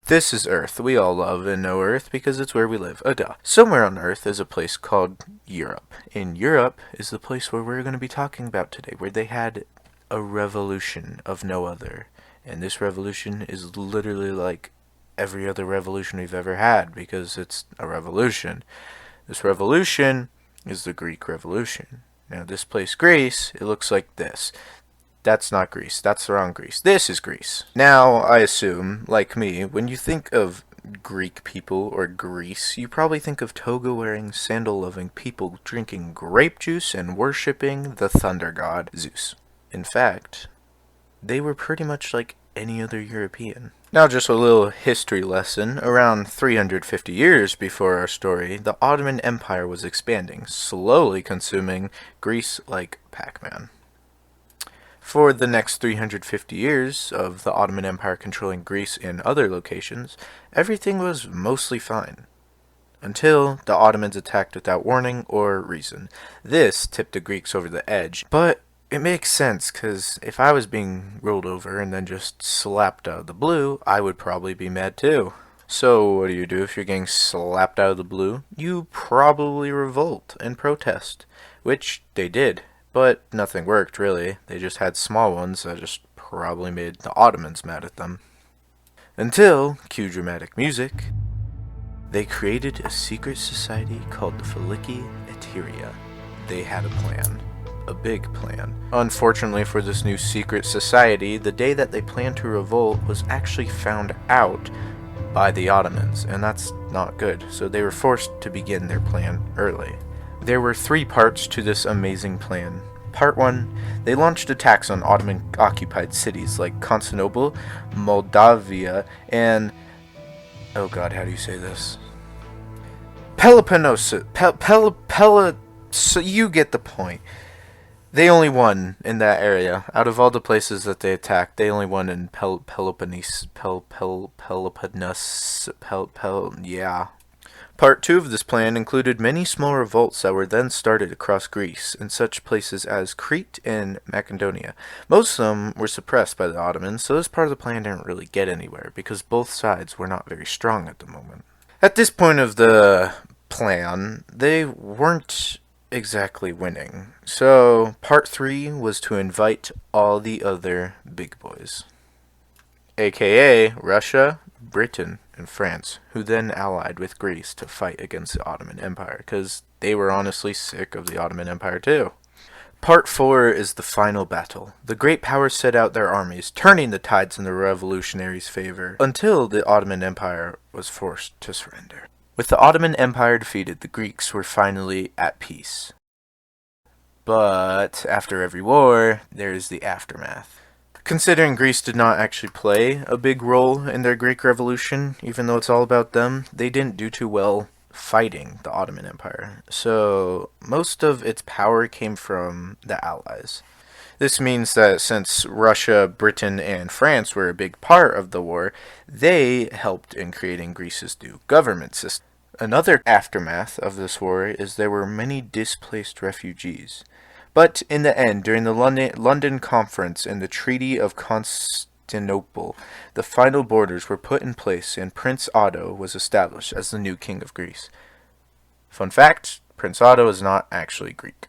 This is Earth. We all love and know Earth because it's where we live. Duh. Somewhere on Earth is a place called Europe. And Europe is the place where we're going to be talking about today, where they had a revolution of no other. And this revolution is literally like every other revolution we've ever had because it's a revolution. This revolution is the Greek Revolution. Now, this place, Greece, it looks like this. That's not Greece. That's the wrong Greece. This is Greece. Now, I assume, like me, when you think of Greek people or Greece, you probably think of toga-wearing, sandal-loving people drinking grape juice and worshipping the thunder god, Zeus. In fact, they were pretty much like any other European. Now, just a little history lesson. Around 350 years before our story, the Ottoman Empire was expanding, slowly consuming Greece like Pac-Man. For the next 350 years of the Ottoman Empire controlling Greece and other locations, everything was mostly fine. Until the Ottomans attacked without warning or reason. This tipped the Greeks over the edge, but it makes sense, because if I was being rolled over and then just slapped out of the blue, I would probably be mad too. So what do you do if you're getting slapped out of the blue? You probably revolt and protest, which they did. But nothing worked, really. They just had small ones that just probably made the Ottomans mad at them. Until, cue dramatic music, they created a secret society called the Philiki Eteria. They had a plan. A big plan. Unfortunately for this new secret society, the day that they planned to revolt was actually found out by the Ottomans, and that's not good, so they were forced to begin their plan early. There were 3 parts to this amazing plan. Part 1, they launched attacks on Ottoman-occupied cities like Constantinople, Moldavia, and... oh god, how do you say this? Peloponnesus. So you get the point. They only won in that area. Out of all the places that they attacked, they only won in Peloponnesus. Yeah. Part 2 of this plan included many small revolts that were then started across Greece, in such places as Crete and Macedonia. Most of them were suppressed by the Ottomans, so this part of the plan didn't really get anywhere, because both sides were not very strong at the moment. At this point of the plan, they weren't exactly winning, so part 3 was to invite all the other big boys, aka Russia, Britain, and France, who then allied with Greece to fight against the Ottoman Empire, because they were honestly sick of the Ottoman Empire too. Part 4 is the final battle. The great powers set out their armies, turning the tides in the revolutionaries' favor, until the Ottoman Empire was forced to surrender. With the Ottoman Empire defeated, the Greeks were finally at peace. But after every war, there is the aftermath. Considering Greece did not actually play a big role in their Greek Revolution, even though it's all about them, they didn't do too well fighting the Ottoman Empire. So most of its power came from the Allies. This means that since Russia, Britain, and France were a big part of the war, they helped in creating Greece's new government system. Another aftermath of this war is there were many displaced refugees. But in the end, during the London Conference and the Treaty of Constantinople, the final borders were put in place and Prince Otto was established as the new king of Greece. Fun fact, Prince Otto is not actually Greek.